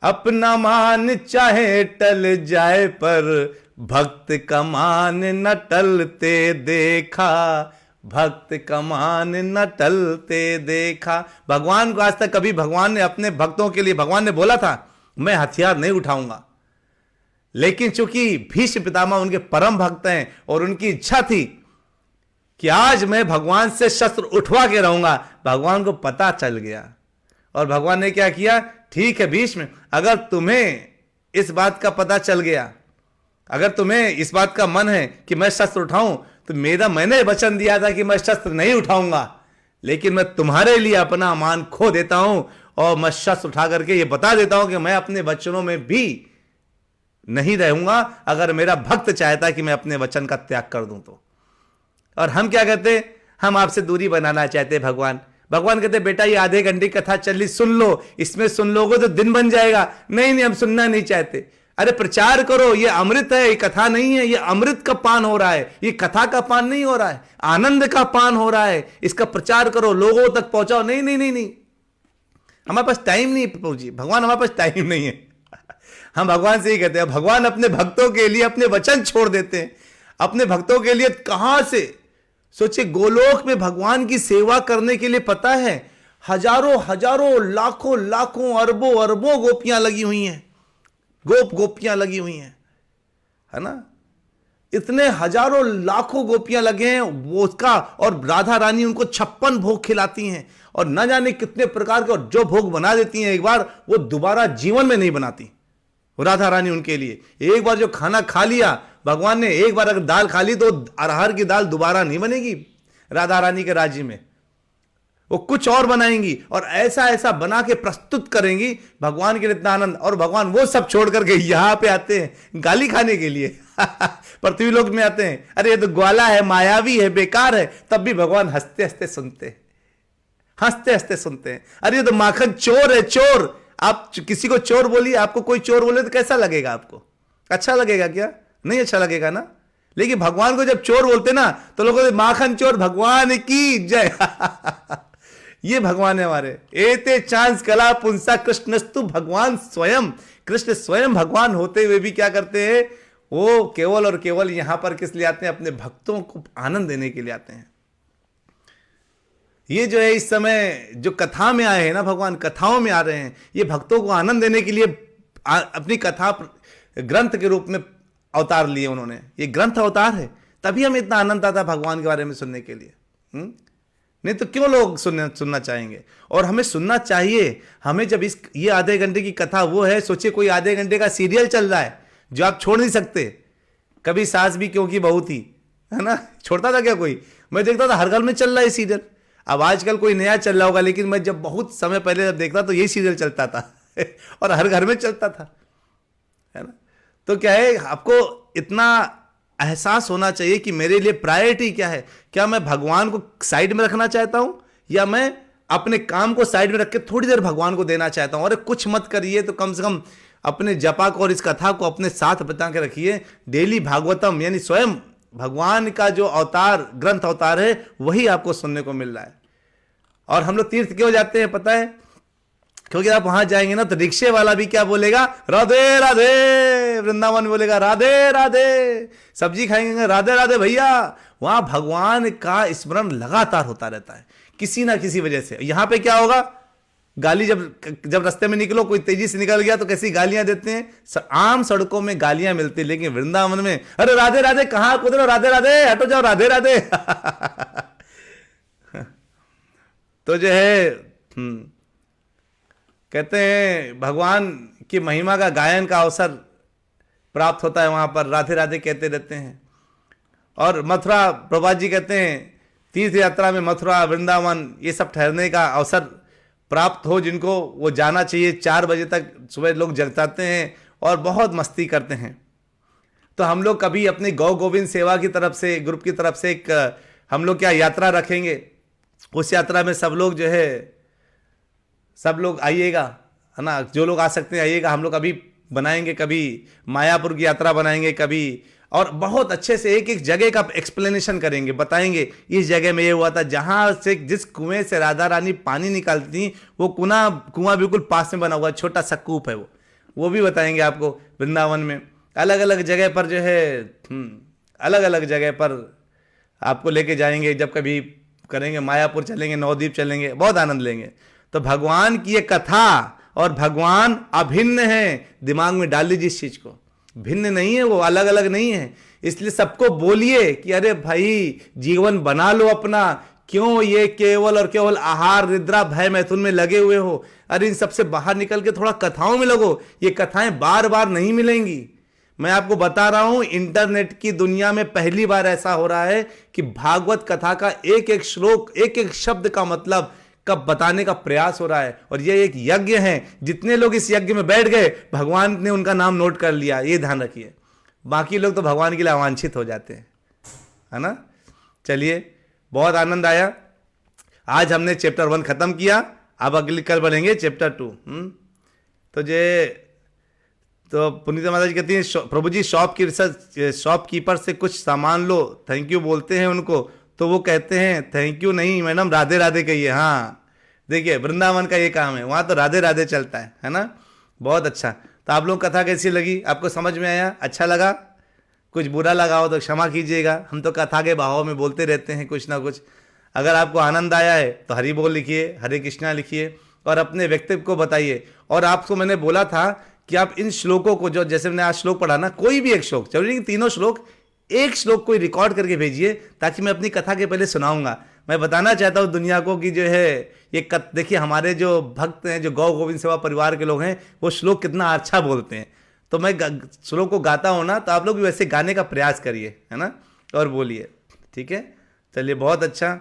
अपना मान चाहे टल जाए पर भक्त का मान न टलते देखा, भक्त का मान न टलते देखा। भगवान को आज तक कभी भगवान ने अपने भक्तों के लिए, भगवान ने बोला था मैं हथियार नहीं उठाऊंगा, लेकिन चूंकि भीष्म पितामह उनके परम भक्त हैं और उनकी इच्छा थी कि आज मैं भगवान से शस्त्र उठवा के रहूंगा, भगवान को पता चल गया और भगवान ने क्या किया, ठीक है भीष्म, अगर तुम्हें इस बात का पता चल गया, अगर तुम्हें इस बात का मन है कि मैं शस्त्र उठाऊं, तो मैंने वचन दिया था कि मैं शस्त्र नहीं उठाऊंगा, लेकिन मैं तुम्हारे लिए अपना मान खो देता हूं और मैं शस्त्र उठा करके ये बता देता हूं कि मैं अपने वचनों में भी नहीं रहूंगा अगर मेरा भक्त चाहता है कि मैं अपने वचन का त्याग कर दूं तो। और हम क्या कहते हैं, हम आपसे दूरी बनाना चाहते हैं भगवान। भगवान कहते बेटा ये आधे घंटे की कथा चली, सुन लो, इसमें सुन लोगे तो दिन बन जाएगा। नहीं हम सुनना नहीं चाहते। अरे प्रचार करो, ये अमृत है, ये कथा नहीं है, ये अमृत का पान हो रहा है, ये कथा का पान नहीं हो रहा है, आनंद का पान हो रहा है, इसका प्रचार करो, लोगों तक पहुंचाओ। नहीं नहीं नहीं नहीं, हमारे पास टाइम नहीं प्रभु जी, भगवान हमारे पास टाइम नहीं है। हम भगवान से ही कहते हैं, भगवान अपने भक्तों के लिए अपने वचन छोड़ देते हैं, अपने भक्तों के लिए कहां से, सोचिए गोलोक में भगवान की सेवा करने के लिए पता है हजारों हजारों लाखों लाखों अरबों अरबों गोपियां लगी हुई हैं, गोपियां लगी हुई हैं, है ना। इतने हजारों लाखों गोपियां लगे हैं वो उसका, और राधा रानी उनको 56 भोग खिलाती हैं और न जाने कितने प्रकार के, और जो भोग बना देती हैं एक बार वो दोबारा जीवन में नहीं बनाती। राधा रानी उनके लिए एक बार जो खाना खा लिया भगवान ने, एक बार अगर दाल खा ली तो अरहर की दाल दोबारा नहीं बनेगी राधा रानी के राज्य में, वो कुछ और बनाएंगी और ऐसा ऐसा बना के प्रस्तुत करेंगी भगवान के लिए इतना आनंद। और भगवान वो सब छोड़ करके यहां पे आते हैं गाली खाने के लिए पृथ्वी लोक में आते हैं, अरे ये तो ग्वाला है, मायावी है, बेकार है, तब भी भगवान हंसते हंसते सुनते हैं, हंसते हंसते सुनते हैं। अरे ये तो माखन चोर है, चोर। आप किसी को चोर बोलिए, आपको कोई चोर बोले तो कैसा लगेगा? आपको अच्छा लगेगा क्या? नहीं अच्छा लगेगा ना। लेकिन भगवान को जब चोर बोलते ना तो लोगों को माखन चोर भगवान की जय ये भगवान है हमारे। एते चांस कला पुंसा कृष्णस्तु भगवान स्वयं। कृष्ण स्वयं भगवान होते हुए भी क्या करते हैं? वो केवल और केवल यहां पर किस लिए आते हैं? अपने भक्तों को आनंद देने के लिए आते हैं। ये जो है इस समय जो कथा में आए हैं ना, भगवान कथाओं में आ रहे हैं, ये भक्तों को आनंद देने के लिए अपनी कथा ग्रंथ के रूप में अवतार लिए उन्होंने। ये ग्रंथ अवतार है, तभी हमें इतना आनंद आता है भगवान के बारे में सुनने के लिए। नहीं तो क्यों लोग सुनना चाहेंगे? और हमें सुनना चाहिए। हमें जब ये आधे घंटे की कथा वो है, सोचिए कोई आधे घंटे का सीरियल चल रहा है जो आप छोड़ नहीं सकते। कभी सास भी क्यों की बहू थी, है ना, छोड़ता था क्या कोई? मैं देखता था हर घर में चल रहा है सीरियल। अब आजकल कोई नया चल रहा होगा, लेकिन मैं जब बहुत समय पहले जब देखता तो यही सीरियल चलता था और हर घर में चलता था, है ना। तो क्या है, आपको इतना एहसास होना चाहिए कि मेरे लिए प्रायोरिटी क्या है। क्या मैं भगवान को साइड में रखना चाहता हूं या मैं अपने काम को साइड में रख के थोड़ी देर भगवान को देना चाहता हूं? अरे कुछ मत करिए तो कम से कम अपने जपा को और इस कथा को अपने साथ बता के रखिए। डेली भागवतम यानी स्वयं भगवान का जो अवतार ग्रंथ अवतार है वही आपको सुनने को मिल रहा है। और हम लोग तीर्थ क्यों जाते हैं पता है? क्योंकि आप वहां जाएंगे ना तो रिक्शे वाला भी क्या बोलेगा? राधे राधे। वृंदावन बोलेगा राधे राधे। सब्जी खाएंगे राधे राधे भैया। वहां भगवान का स्मरण लगातार होता रहता है किसी ना किसी वजह से। यहां पे क्या होगा? गाली जब रास्ते में निकलो, कोई तेजी से निकल गया तो कैसी गालियां देते हैं। आम सड़कों में गालियां मिलती, लेकिन वृंदावन में अरे राधे राधे, कहां कूद रहे हो, राधे राधे, हटो जाओ, राधे राधे तो जो है कहते हैं भगवान की महिमा का गायन का अवसर प्राप्त होता है वहां पर, राधे राधे कहते रहते हैं। और मथुरा, प्रभुपाद जी कहते हैं तीर्थ यात्रा में मथुरा वृंदावन ये सब ठहरने का अवसर प्राप्त हो जिनको, वो जाना चाहिए। 4 बजे तक सुबह लोग जगताते हैं और बहुत मस्ती करते हैं। तो हम लोग कभी अपनी गौ गोविंद सेवा की तरफ से, ग्रुप की तरफ से एक हम लोग क्या यात्रा रखेंगे। उस यात्रा में सब लोग जो है, सब लोग आइएगा, है ना, जो लोग आ सकते हैं आइएगा। हम लोग कभी बनाएंगे, कभी मायापुर की यात्रा बनाएंगे कभी, और बहुत अच्छे से एक एक जगह का एक्सप्लेनेशन करेंगे, बताएंगे इस जगह में ये हुआ था, जहां से जिस कुएं से राधा रानी पानी निकालती थी वो कुआं बिल्कुल पास में बना हुआ छोटा सा कूप है वो भी बताएंगे आपको। वृंदावन में अलग अलग जगह पर जो है अलग अलग जगह पर आपको लेके जाएंगे। जब कभी करेंगे मायापुर चलेंगे, नवद्वीप चलेंगे, बहुत आनंद लेंगे। तो भगवान की ये कथा और भगवान अभिन्न है, दिमाग में डाल लीजिए इस चीज को। भिन्न नहीं है वो, अलग अलग नहीं है। इसलिए सबको बोलिए कि अरे भाई जीवन बना लो अपना, क्यों ये केवल और केवल आहार निद्रा भय मैथुन में लगे हुए हो? अरे इन सबसे बाहर निकल के थोड़ा कथाओं में लगो। ये कथाएं बार बार नहीं मिलेंगी। मैं आपको बता रहा हूं, इंटरनेट की दुनिया में पहली बार ऐसा हो रहा है कि भागवत कथा का एक एक श्लोक, एक एक शब्द का मतलब कब बताने का प्रयास हो रहा है। और ये एक यज्ञ है, जितने लोग इस यज्ञ में बैठ गए भगवान ने उनका नाम नोट कर लिया, ये ध्यान रखिए। बाकी लोग तो भगवान के लिए अवांछित हो जाते हैं, है ना। चलिए, बहुत आनंद आया। आज हमने चैप्टर 1 खत्म किया, अब अगली कल बढ़ेंगे चैप्टर 2। तो पुनीता माता जी कहती हैं प्रभु जी शॉपकीपर से कुछ सामान लो, थैंक यू बोलते हैं उनको, तो वो कहते हैं थैंक यू नहीं मैडम, राधे राधे कहिए। हाँ देखिए, वृंदावन का ये काम है, वहाँ तो राधे राधे चलता है ना। बहुत अच्छा। तो आप लोग कथा कैसी लगी? आपको समझ में आया? अच्छा लगा? कुछ बुरा लगा हो तो क्षमा कीजिएगा, हम तो कथा के भाव में बोलते रहते हैं कुछ ना कुछ। अगर आपको आनंद आया है तो हरि बोल लिखिए, हरे कृष्णा लिखिए और अपने व्यक्तित्व को बताइए। और आपको मैंने बोला था कि आप इन श्लोकों को, जो जैसे मैंने आज श्लोक पढ़ा ना, कोई भी एक श्लोक, जरूरी नहीं तीनों श्लोक, एक श्लोक कोई रिकॉर्ड करके भेजिए ताकि मैं अपनी कथा के पहले सुनाऊंगा। मैं बताना चाहता हूँ दुनिया को कि जो है ये देखिए हमारे जो भक्त हैं, जो गौ गोविंद सेवा परिवार के लोग हैं, वो श्लोक कितना अच्छा बोलते हैं। तो मैं श्लोक को गाता हूँ ना, तो आप लोग भी वैसे गाने का प्रयास करिए, है ना, और बोलिए। ठीक है, चलिए, बहुत अच्छा,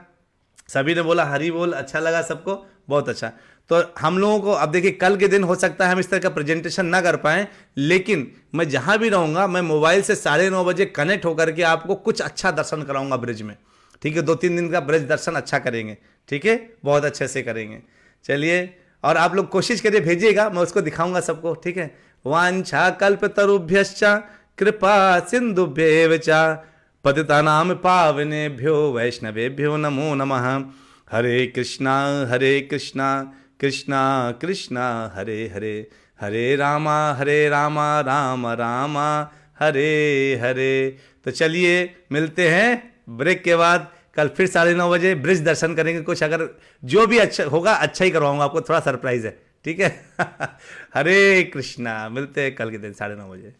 सभी ने बोला हरी बोल, अच्छा लगा सबको, बहुत अच्छा। तो हम लोगों को अब देखिए कल के दिन हो सकता है हम इस तरह का प्रेजेंटेशन ना कर पाएं, लेकिन मैं जहां भी रहूंगा मैं मोबाइल से 9:30 बजे कनेक्ट होकर के आपको कुछ अच्छा दर्शन कराऊंगा ब्रिज में। ठीक है, 2-3 दिन का ब्रिज दर्शन अच्छा करेंगे। ठीक है, बहुत अच्छे से करेंगे। चलिए, और आप लोग कोशिश करिए, भेजिएगा, मैं उसको दिखाऊंगा सबको। ठीक है, वांछा कल्पतरुभ्यश्च कृपा सिंधुभ्येव च पतितानां पावनेभ्यो वैष्णवेभ्यो नमो नमः। हरे कृष्णा कृष्णा कृष्णा हरे हरे, हरे रामा राम रामा हरे हरे। तो चलिए मिलते हैं ब्रेक के बाद, कल फिर 9:30 बजे ब्रिज दर्शन करेंगे। कुछ अगर जो भी अच्छा होगा अच्छा ही करवाऊंगा, आपको थोड़ा सरप्राइज है। ठीक है हरे कृष्णा, मिलते हैं कल के दिन 9:30 बजे।